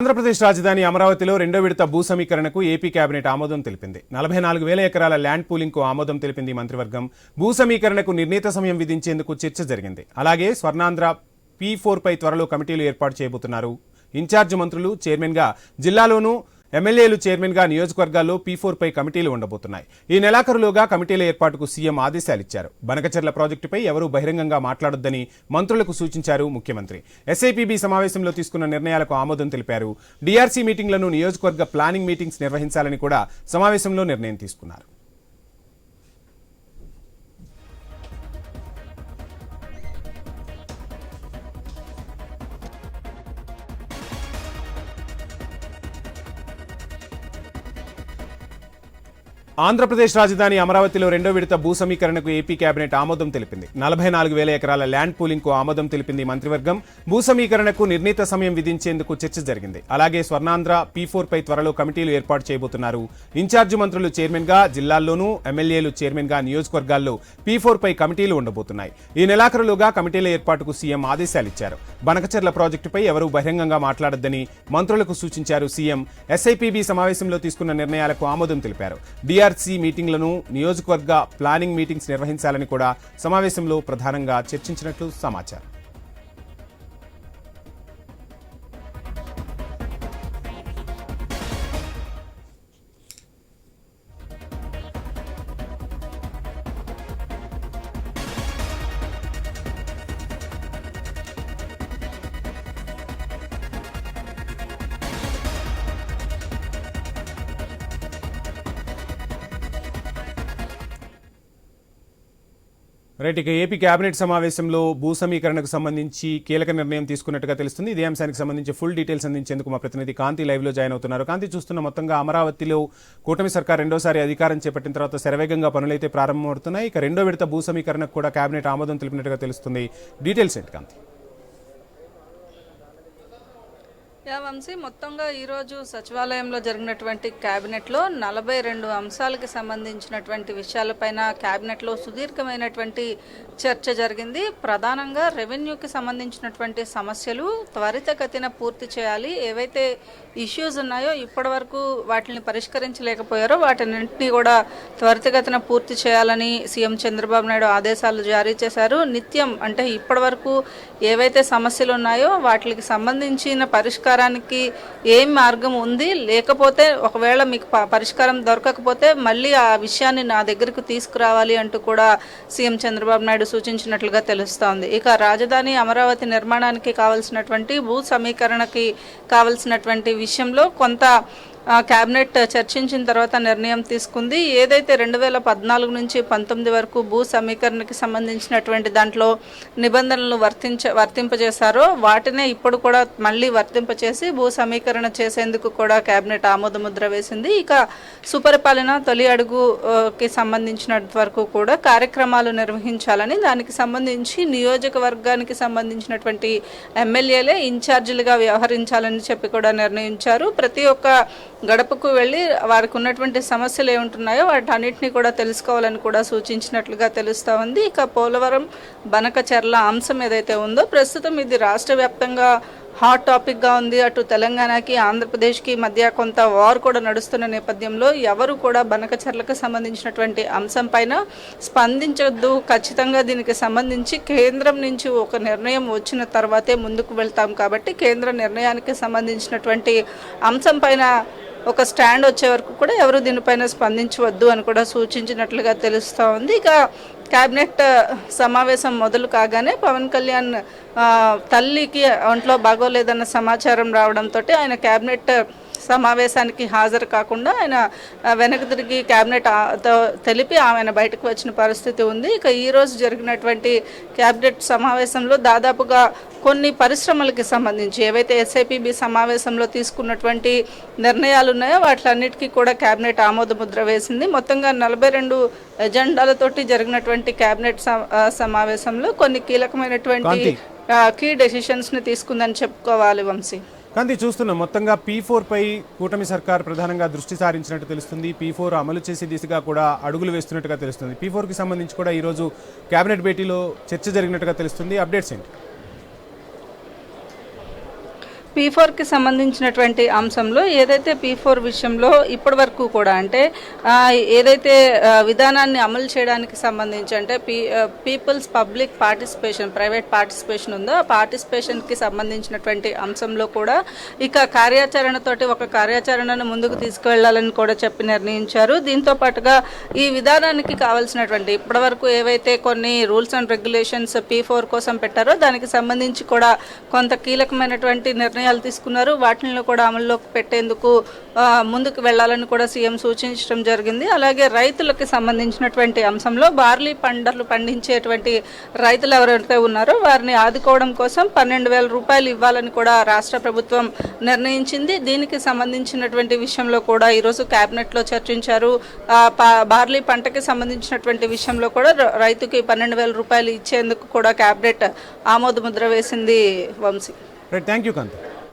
ఆంధ్రప్రదేశ్ రాజధాని అమరావతిలో రెండో విడత భూ సమీకరణకు ఏపీ కేబినెట్ ఆమోదం తెలిపింది. 44,000 ఎకరాల ల్యాండ్ పూలింగ్కు ఆమోదం తెలిపింది మంత్రివర్గం. భూ సమీకరణకు నిర్ణీత సమయం విధించేందుకు చర్చ జరిగింది. అలాగే స్వర్ణాంధ్ర P4 పై త్వరలో కమిటీలు ఏర్పాటు చేయబోతున్నారు. ఇన్ఛార్జ్ మంత్రులు చైర్మన్గా జిల్లాలోనూ ఎమ్మెల్యేలు చైర్మన్గా నియోజకవర్గాల్లో P4 పై కమిటీలు ఉండబోతున్నాయి. ఈ నెలాఖరులోగా కమిటీల ఏర్పాటుకు సీఎం ఆదేశాలిచ్చారు. బనకచెర్ల ప్రాజెక్టుపై ఎవరూ బహిరంగంగా మాట్లాడొద్దని మంత్రులకు సూచించారు ముఖ్యమంత్రి. ఎస్ఐపిబి సమావేశంలో తీసుకున్న నిర్ణయాలకు ఆమోదం తెలిపారు. డిఆర్సీ మీటింగ్లను నియోజకవర్గ ప్లానింగ్ మీటింగ్స్ నిర్వహించాలని కూడా సమావేశంలో నిర్ణయం తీసుకున్నారు. ఆంధ్రప్రదేశ్ రాజధాని అమరావతిలో రెండో విడత భూ సమీకరణకు ఏపీ కేబినెట్ ఆమోదం తెలిపింది. 44,000 ఎకరాల ల్యాండ్ పూలింగ్కు ఆమోదం తెలిపింది మంత్రివర్గం. భూ సమీకరణకు నిర్ణీత సమయం విధించేందుకు చర్చ జరిగింది. అలాగే స్వర్ణాంధ్ర P4 పై త్వరలో కమిటీలు ఏర్పాటు చేయబోతున్నారు. ఇన్ఛార్జ్ మంత్రులు చైర్మన్గా జిల్లాల్లోనూ ఎమ్మెల్యేలు చైర్మన్గా నియోజకవర్గాల్లో P4 పై కమిటీలు ఉండబోతున్నాయి. ఈ నెలాఖరులోగా కమిటీల ఏర్పాటుకు సీఎం ఆదేశాలిచ్చారు. బనకచెర్ల ప్రాజెక్టుపై ఎవరూ బహిరంగంగా మాట్లాడొద్దని మంత్రులకు సూచించారు సీఎం. ఎస్ఐపిబి సమావేశంలో తీసుకున్న నిర్ణయాలకు ఆమోదం తెలిపారు. డిఆర్సీ మీటింగ్లను నియోజకవర్గ ప్లానింగ్ మీటింగ్స్ నిర్వహించాలని కూడా సమావేశంలో ప్రధానంగా చర్చించినట్లు సమాచారం. రైట్, ఇక ఏపీ కేబినెట్ సమావేశంలో భూ సమీకరణకు సంబంధించి కీలక నిర్ణయం తీసుకున్నట్టుగా తెలుస్తుంది. ఇదే అంశానికి సంబంధించి ఫుల్ డీటెయిల్స్ అందించేందుకు మా ప్రతినిధి కాంతి లైవ్ లో జాయిన్ అవుతున్నారు. కాంతి, చూస్తున్న మొత్తంగా అమరావతిలో కూటమి సర్కార్ రెండోసారి అధికారం చేపట్టిన తర్వాత శరవేగంగా పనులైతే ప్రారంభమవుతున్నాయి. ఇక రెండో విడత భూ సమీకరణకు కూడా కేబినెట్ ఆమోదం తెలిపినట్టుగా తెలుస్తుంది. డీటెయిల్స్ ఏంటి కాంతి? వంశీ, మొత్తంగా ఈరోజు సచివాలయంలో జరిగినటువంటి క్యాబినెట్లో 42 అంశాలకు సంబంధించినటువంటి విషయాలపైన క్యాబినెట్లో సుదీర్ఘమైనటువంటి చర్చ జరిగింది. ప్రధానంగా రెవెన్యూకి సంబంధించినటువంటి సమస్యలు త్వరితగతిన పూర్తి చేయాలి. ఏవైతే ఇష్యూస్ ఉన్నాయో ఇప్పటి వరకు వాటిని పరిష్కరించలేకపోయారో వాటిని కూడా త్వరితగతిన పూర్తి చేయాలని సీఎం చంద్రబాబు నాయుడు ఆదేశాలు జారీ చేశారు. నిత్యం అంటే ఇప్పటి వరకు ఏవైతే సమస్యలు ఉన్నాయో వాటికి సంబంధించిన పరిష్కారానికి ఏం మార్గం ఉంది, లేకపోతే ఒకవేళ మీకు పరిష్కారం దొరకకపోతే మళ్ళీ ఆ విషయాన్ని నా దగ్గరకు తీసుకురావాలి అంటూ కూడా సీఎం చంద్రబాబు నాయుడు సూచించినట్లుగా తెలుస్తోంది. ఇక రాజధాని అమరావతి నిర్మాణానికి కావాల్సినటువంటి భూ సమీకరణకి కావాల్సినటువంటి విషయంలో కొంత క్యాబినెట్ చర్చించిన తర్వాత నిర్ణయం తీసుకుంది. ఏదైతే 2014 నుంచి 19 వరకు భూ సమీకరణకి సంబంధించినటువంటి దాంట్లో నిబంధనలు వర్తింపజేశారో వాటినే ఇప్పుడు కూడా మళ్ళీ వర్తింపచేసి భూ సమీకరణ చేసేందుకు కూడా క్యాబినెట్ ఆమోదముద్ర వేసింది. ఇక సుపరిపాలన తొలి అడుగుకి సంబంధించినంత వరకు కూడా కార్యక్రమాలు నిర్వహించాలని, దానికి సంబంధించి నియోజకవర్గానికి సంబంధించినటువంటి ఎమ్మెల్యేలే ఇన్ఛార్జీలుగా వ్యవహరించాలని చెప్పి కూడా నిర్ణయించారు. ప్రతి ఒక్క గడపకు వెళ్ళి వారికి ఉన్నటువంటి సమస్యలు ఏముంటున్నాయో వాటన్నిటిని కూడా తెలుసుకోవాలని కూడా సూచించినట్లుగా తెలుస్తూ ఉంది. ఇక పోలవరం బనకచెర్ల అంశం ఏదైతే ఉందో ప్రస్తుతం ఇది రాష్ట్ర వ్యాప్తంగా హాట్ టాపిక్గా ఉంది. అటు తెలంగాణకి ఆంధ్రప్రదేశ్కి మధ్య కొంత వార్ కూడా నడుస్తున్న నేపథ్యంలో ఎవరు కూడా బనకచెర్లకు సంబంధించినటువంటి అంశం పైన స్పందించొద్దు, ఖచ్చితంగా దీనికి సంబంధించి కేంద్రం నుంచి ఒక నిర్ణయం వచ్చిన తర్వాతే ముందుకు వెళ్తాం కాబట్టి కేంద్ర నిర్ణయానికి సంబంధించినటువంటి అంశం పైన ఒక స్టాండ్ వచ్చే వరకు కూడా ఎవరు దీనిపైన స్పందించవద్దు అని కూడా సూచించినట్లుగా తెలుస్తూ ఉంది. ఇక క్యాబినెట్ సమావేశం మొదలు కాగానే పవన్ కళ్యాణ్ తల్లికి ఒంట్లో బాగోలేదన్న సమాచారం రావడంతో ఆయన క్యాబినెట్ సమావేశానికి హాజరు కాకుండా ఆయన వెనక్కి తిరిగి క్యాబినెట్ తెలిపి ఆయన బయటకు వచ్చిన పరిస్థితి ఉంది. ఇక ఈరోజు జరిగినటువంటి క్యాబినెట్ సమావేశంలో దాదాపుగా కొన్ని పరిశ్రమలకి సంబంధించి ఏవైతే ఎస్ఐపిబి సమావేశంలో తీసుకున్నటువంటి నిర్ణయాలు ఉన్నాయో వాటిలన్నిటికీ కూడా క్యాబినెట్ ఆమోదముద్ర వేసింది. మొత్తంగా 42 ఎజెండాలతోటి జరిగినటువంటి క్యాబినెట్ సమావేశంలో కొన్ని కీలకమైనటువంటి కీ డెసిషన్స్ని తీసుకుందని చెప్పుకోవాలి వంశీ. కాంతి, చూస్తున్నాం మొత్తంగా P4 పై కూటమి సర్కార్ ప్రధానంగా దృష్టి సారించినట్టు తెలుస్తుంది. P4 అమలు చేసే దిశగా కూడా అడుగులు వేస్తున్నట్టుగా తెలుస్తుంది. P4 కి సంబంధించి కూడా ఈరోజు కేబినెట్ భేటీలో చర్చ జరిగినట్టుగా తెలుస్తుంది. అప్డేట్స్ ఏంటి? P4కి సంబంధించినటువంటి అంశంలో ఏదైతే P4 విషయంలో ఇప్పటి వరకు కూడా అంటే ఏదైతే విధానాన్ని అమలు చేయడానికి సంబంధించి అంటే people's public participation private participation ఉందో ఆ పార్టిసిపేషన్కి సంబంధించినటువంటి అంశంలో కూడా ఇక కార్యాచరణతోటి ఒక కార్యాచరణను ముందుకు తీసుకువెళ్లాలని కూడా చెప్పి నిర్ణయించారు. దీంతో పాటుగా ఈ విధానానికి కావాల్సినటువంటి ఇప్పటి వరకు ఏవైతే కొన్ని రూల్స్ అండ్ రెగ్యులేషన్స్ P4 కోసం పెట్టారో దానికి సంబంధించి కూడా కొంత కీలకమైనటువంటి నిర్ణయాలు తీసుకున్నారు. వాటిని కూడా అమల్లోకి పెట్టేందుకు ముందుకు వెళ్లాలని కూడా సీఎం సూచించడం జరిగింది. అలాగే రైతులకు సంబంధించినటువంటి అంశంలో బార్లీ పంటలు పండించేటువంటి రైతులు ఎవరైతే ఉన్నారో వారిని ఆదుకోవడం కోసం 12,000 రూపాయలు ఇవ్వాలని కూడా రాష్ట్ర ప్రభుత్వం నిర్ణయించింది. దీనికి సంబంధించినటువంటి విషయంలో కూడా ఈరోజు కేబినెట్లో చర్చించారు. బార్లీ పంటకి సంబంధించినటువంటి విషయంలో కూడా రైతుకి 12,000 రూపాయలు ఇచ్చేందుకు కూడా కేబినెట్ ఆమోద ముద్ర వేసింది. Vamsi, thank you Kanthi.